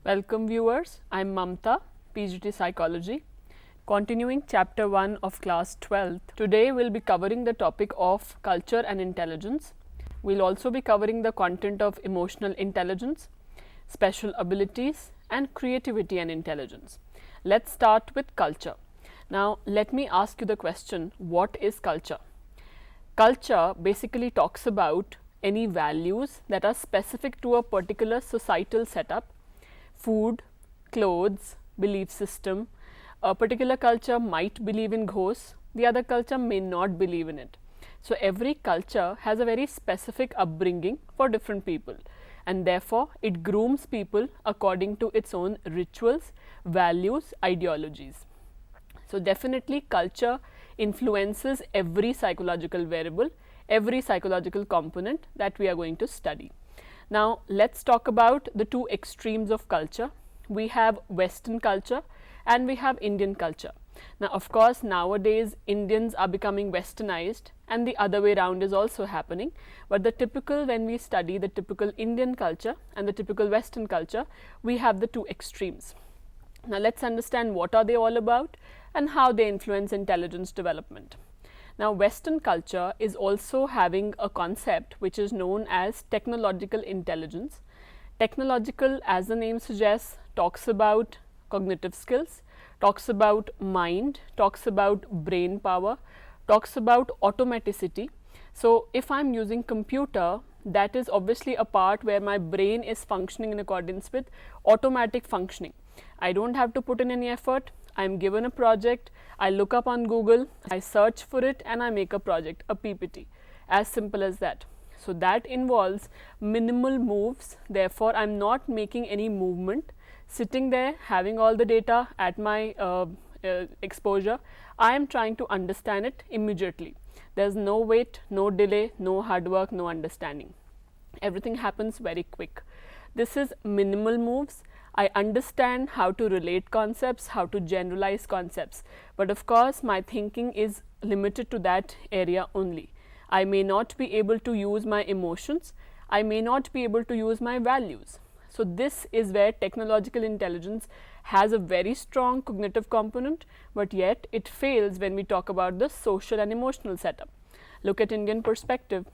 Welcome viewers, I am Mamta, PGT Psychology. Continuing chapter 1 of class 12th, today we will be covering the topic of culture and intelligence. We will also be covering the content of emotional intelligence, special abilities and creativity and intelligence. Let's start with culture. Now let me ask you the question, what is culture? Culture basically talks about any values that are specific to a particular societal setup. Food, clothes, belief system. A particular culture might believe in ghosts, the other culture may not believe in it. So every culture has a very specific upbringing for different people, and therefore it grooms people according to its own rituals, values, ideologies. So definitely culture influences every psychological variable, every psychological component that we are going to study. Now let's talk about the two extremes of culture. We have Western culture and we have Indian culture. Now of course nowadays Indians are becoming westernized and the other way around is also happening, but the typical, when we study the typical Indian culture and the typical Western culture, we have the two extremes. Now let's understand what are they all about and how they influence intelligence development. Now Western culture is also having a concept which is known as technological intelligence. Technological, as the name suggests, talks about cognitive skills, talks about mind, talks about brain power, talks about automaticity. So if I am using computer, that is obviously a part where my brain is functioning in accordance with automatic functioning. I don't have to put in any effort. I am given a project, I look up on Google, I search for it and I make a project, a PPT, as simple as that. So that involves minimal moves, therefore I am not making any movement, sitting there having all the data at my exposure. I am trying to understand it immediately. There is no wait, no delay, no hard work, no understanding. Everything happens very quick. This is minimal moves. I understand how to relate concepts, how to generalize concepts, but of course my thinking is limited to that area only. I may not be able to use my emotions, I may not be able to use my values. So this is where technological intelligence has a very strong cognitive component, but yet it fails when we talk about the social and emotional setup. Look at Indian perspective.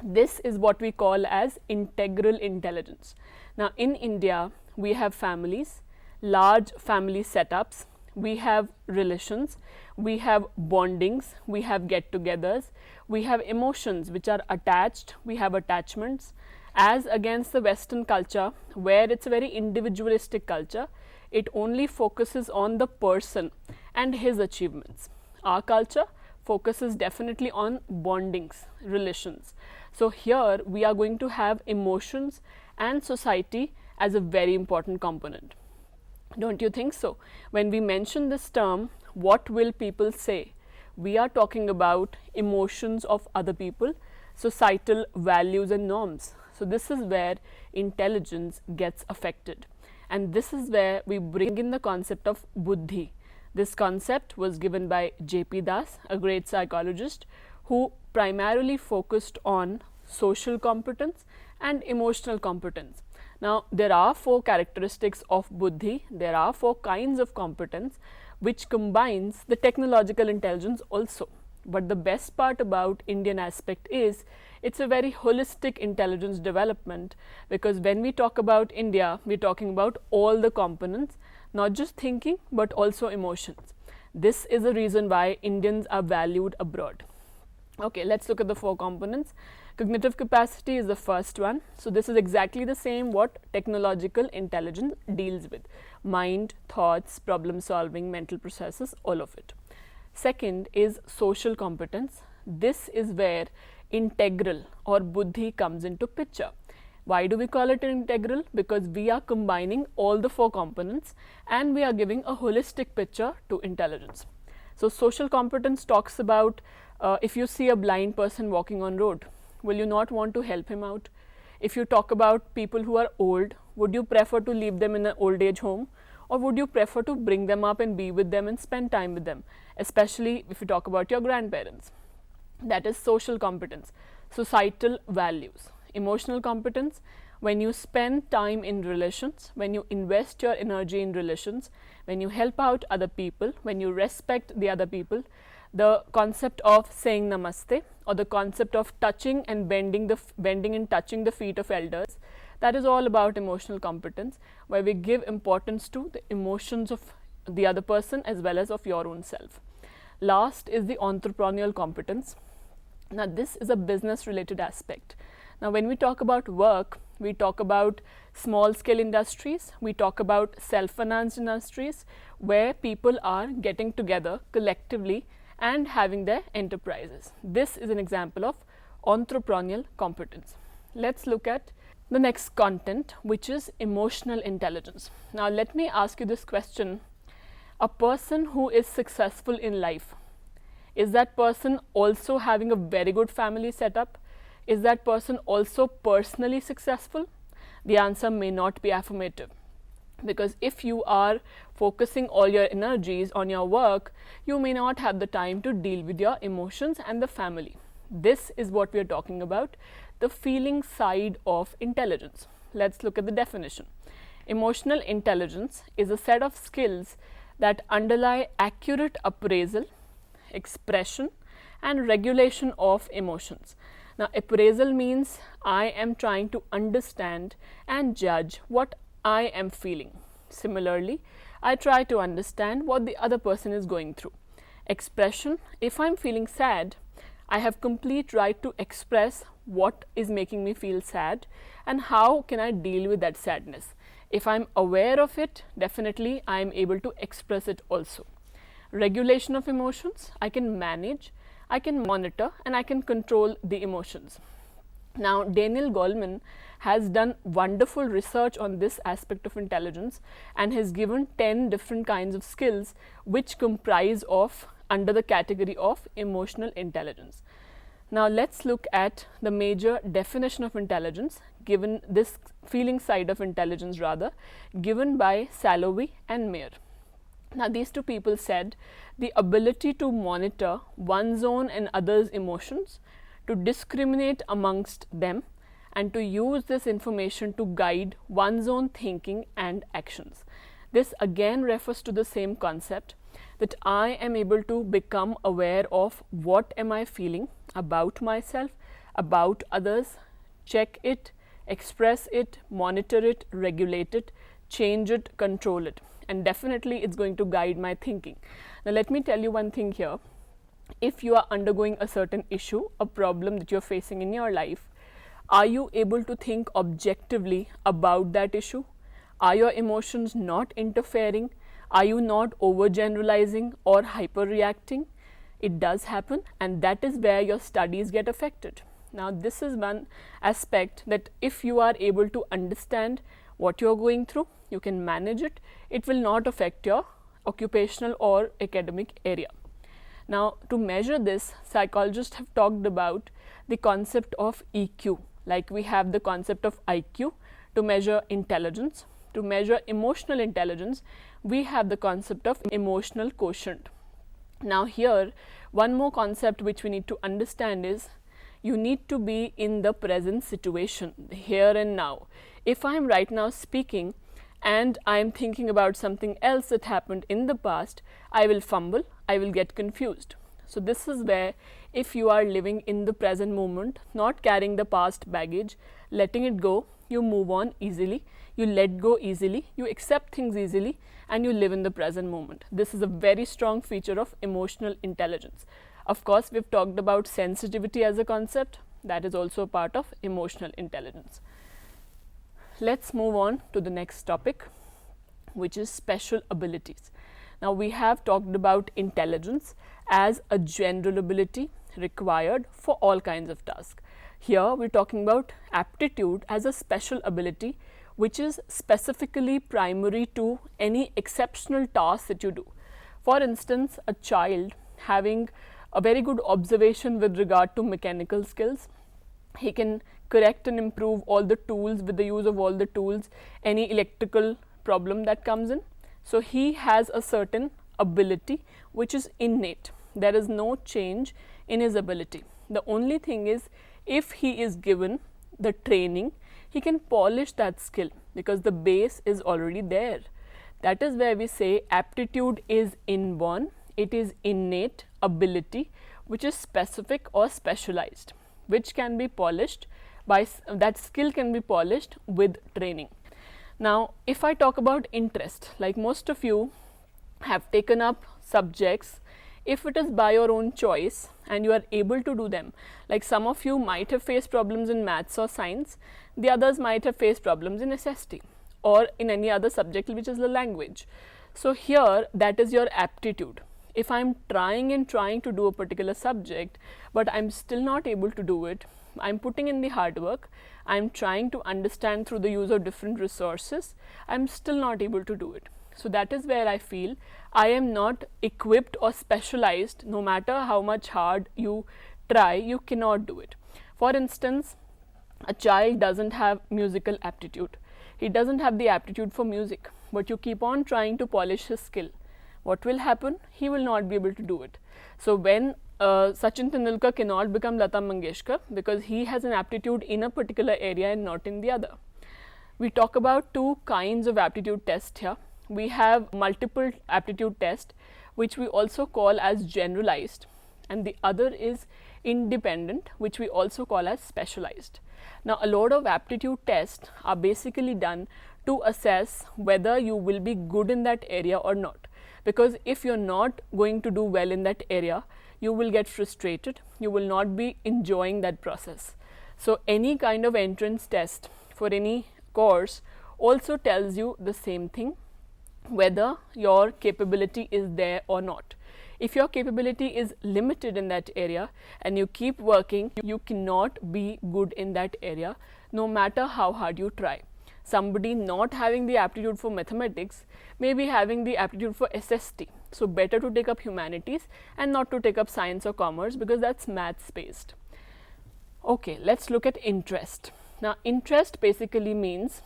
This is what we call as integral intelligence. Now in India, we have families, large family setups, we have relations, we have bondings, we have get-togethers, we have emotions which are attached, we have attachments, as against the Western culture where it's a very individualistic culture. It only focuses on the person and his achievements. Our culture focuses definitely on bondings, relations. So here we are going to have emotions and society as a very important component. Don't you think so? When we mention this term, what will people say? We are talking about emotions of other people, societal values and norms. So this is where intelligence gets affected, and this is where we bring in the concept of buddhi. This concept was given by J.P. Das, a great psychologist who primarily focused on social competence and emotional competence. Now there are 4 characteristics of buddhi, there are 4 kinds of competence which combines the technological intelligence also. But the best part about Indian aspect is it's a very holistic intelligence development, because when we talk about India, we are talking about all the components, not just thinking but also emotions. This is the reason why Indians are valued abroad. Okay, let's look at the 4 components. Cognitive capacity is the first one. So this is exactly the same what technological intelligence deals with: mind, thoughts, problem solving, mental processes, all of it. Second is social competence. This is where integral or buddhi comes into picture. Why do we call it integral? Because we are combining all the 4 components and we are giving a holistic picture to intelligence. So social competence talks about if you see a blind person walking on road, will you not want to help him out? If you talk about people who are old, would you prefer to leave them in an old age home, or would you prefer to bring them up and be with them and spend time with them, especially if you talk about your grandparents? That is social competence. Societal values. Emotional competence, when you spend time in relations, when you invest your energy in relations, when you help out other people, when you respect the other people. The concept of saying namaste, or the concept of touching and bending and touching the feet of elders, that is all about emotional competence, where we give importance to the emotions of the other person as well as of your own self. Last is the entrepreneurial competence. Now this is a business related aspect. Now when we talk about work, we talk about small scale industries, we talk about self-financed industries, where people are getting together collectively and having their enterprises. This is an example of entrepreneurial competence. Let's look at the next content, which is emotional intelligence. Now let me ask you this question. A person who is successful in life, is that person also having a very good family setup? Is that person also personally successful? The answer may not be affirmative, because if you are focusing all your energies on your work, you may not have the time to deal with your emotions and the family. This is what we are talking about, the feeling side of intelligence. Let's look at the definition. Emotional intelligence is a set of skills that underlie accurate appraisal, expression and regulation of emotions. Now appraisal means I am trying to understand and judge what I am feeling. Similarly, I try to understand what the other person is going through. Expression, if I'm feeling sad, I have complete right to express what is making me feel sad and how can I deal with that sadness. If I'm aware of it, definitely I am able to express it also. Regulation of emotions, I can manage, I can monitor and I can control the emotions. Now Daniel Goleman has done wonderful research on this aspect of intelligence and has given 10 different kinds of skills which comprise of under the category of emotional intelligence. Now let's look at the major definition of intelligence, given this feeling side of intelligence rather, given by Salovey and Mayer. Now these two people said the ability to monitor one's own and others' emotions, to discriminate amongst them and to use this information to guide one's own thinking and actions. This again refers to the same concept, that I am able to become aware of what am I feeling about myself, about others, check it, express it, monitor it, regulate it, change it, control it, and definitely it's going to guide my thinking. Now let me tell you one thing here. If you are undergoing a certain issue, a problem that you're facing in your life, are you able to think objectively about that issue? Are your emotions not interfering? Are you not overgeneralizing or hyperreacting? It does happen, and that is where your studies get affected. Now this is one aspect, that if you are able to understand what you're going through, you can manage it, it will not affect your occupational or academic area. Now to measure this, psychologists have talked about the concept of EQ. Like we have the concept of IQ to measure intelligence. To measure emotional intelligence, we have the concept of emotional quotient. Now here, one more concept which we need to understand is, you need to be in the present situation, here and now. If I am right now speaking and I am thinking about something else that happened in the past, I will fumble, I will get confused. So this is where, if you are living in the present moment, not carrying the past baggage, letting it go, you move on easily, you let go easily, you accept things easily, and you live in the present moment. This is a very strong feature of emotional intelligence. Of course, we've talked about sensitivity as a concept, that is also a part of emotional intelligence. Let's move on to the next topic, which is special abilities. Now we have talked about intelligence as a general ability required for all kinds of tasks. Here we're talking about aptitude as a special ability which is specifically primary to any exceptional task that you do. For instance, a child having a very good observation with regard to mechanical skills, he can correct and improve all the tools with the use of all the tools, any electrical problem that comes in. So he has a certain ability which is innate. There is no change in his ability. The only thing is, if he is given the training, he can polish that skill because the base is already there. That is where we say aptitude is inborn, it is innate ability which is specific or specialized, which can be polished by that skill can be polished with training. Now, if I talk about interest, like most of you have taken up subjects, if it is by your own choice and you are able to do them, like some of you might have faced problems in maths or science, the others might have faced problems in SST or in any other subject which is the language. So here that is your aptitude. If I am trying to do a particular subject, but I am still not able to do it, I am putting in the hard work, I am trying to understand through the use of different resources, I am still not able to do it. So that is where I feel I am not equipped or specialized. No matter how much hard you try, you cannot do it. For instance, a child doesn't have musical aptitude. He doesn't have the aptitude for music, but you keep on trying to polish his skill. What will happen? He will not be able to do it. So when Sachin Tendulkar cannot become Lata Mangeshkar because he has an aptitude in a particular area and not in the other. We talk about two kinds of aptitude tests here. We have multiple aptitude test, which we also call as generalized, and the other is independent, which we also call as specialized. Now, a lot of aptitude tests are basically done to assess whether you will be good in that area or not, because if you're not going to do well in that area, you will get frustrated, you will not be enjoying that process. So any kind of entrance test for any course also tells you the same thing, whether your capability is there or not. If your capability is limited in that area and you keep working, you cannot be good in that area no matter how hard you try. Somebody not having the aptitude for mathematics may be having the aptitude for SST. So better to take up humanities and not to take up science or commerce because that's maths based. Okay, let's look at interest. Now, interest basically means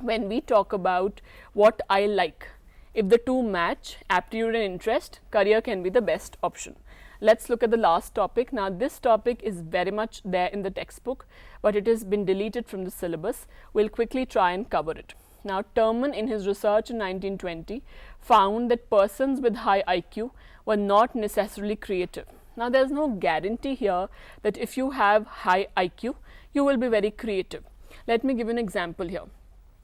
when we talk about what I like, if the two match, aptitude and interest, career can be the best option. Let's look at the last topic. Now, this topic is very much there in the textbook, but it has been deleted from the syllabus. We'll quickly try and cover it. Now, Terman in his research in 1920 found that persons with high IQ were not necessarily creative. Now, there is no guarantee here that if you have high IQ, you will be very creative. Let me give you an example here.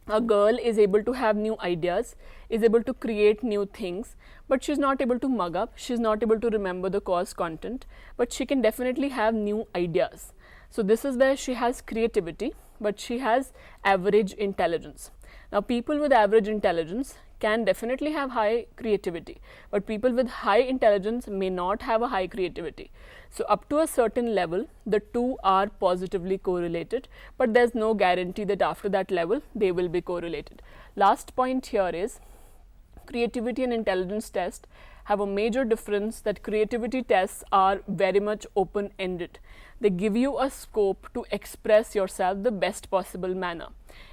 A girl is able to have new ideas, is able to create new things, but she is not able to mug up, she is not able to remember the course content, but she can definitely have new ideas. So this is where she has creativity, but she has average intelligence. Now, people with average intelligence can definitely have high creativity, but people with high intelligence may not have a high creativity. So up to a certain level, the two are positively correlated, but there's no guarantee that after that level they will be correlated. Last point here is creativity and intelligence tests have a major difference, that creativity tests are very much open-ended. They give you a scope to express yourself the best possible manner.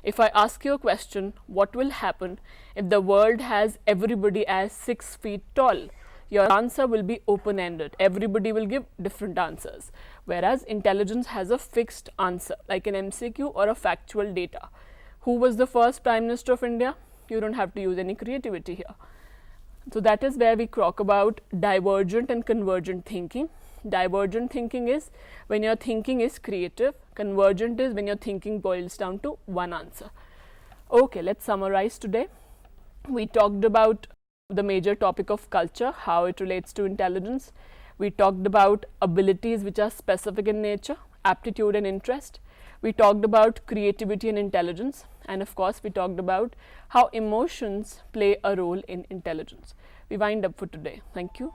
If I ask you a question, what will happen if the world has everybody as 6 feet tall? Your answer will be open-ended. Everybody will give different answers. Whereas intelligence has a fixed answer, like an MCQ or a factual data. Who was the first Prime Minister of India? You don't have to use any creativity here. So that is where we talk about divergent and convergent thinking. Divergent thinking is when your thinking is creative. Convergent is when your thinking boils down to one answer. Okay, let's summarize today. We talked about the major topic of culture, how it relates to intelligence. We talked about abilities which are specific in nature, aptitude and interest. We talked about creativity and intelligence, and of course we talked about how emotions play a role in intelligence. We wind up for today. Thank you.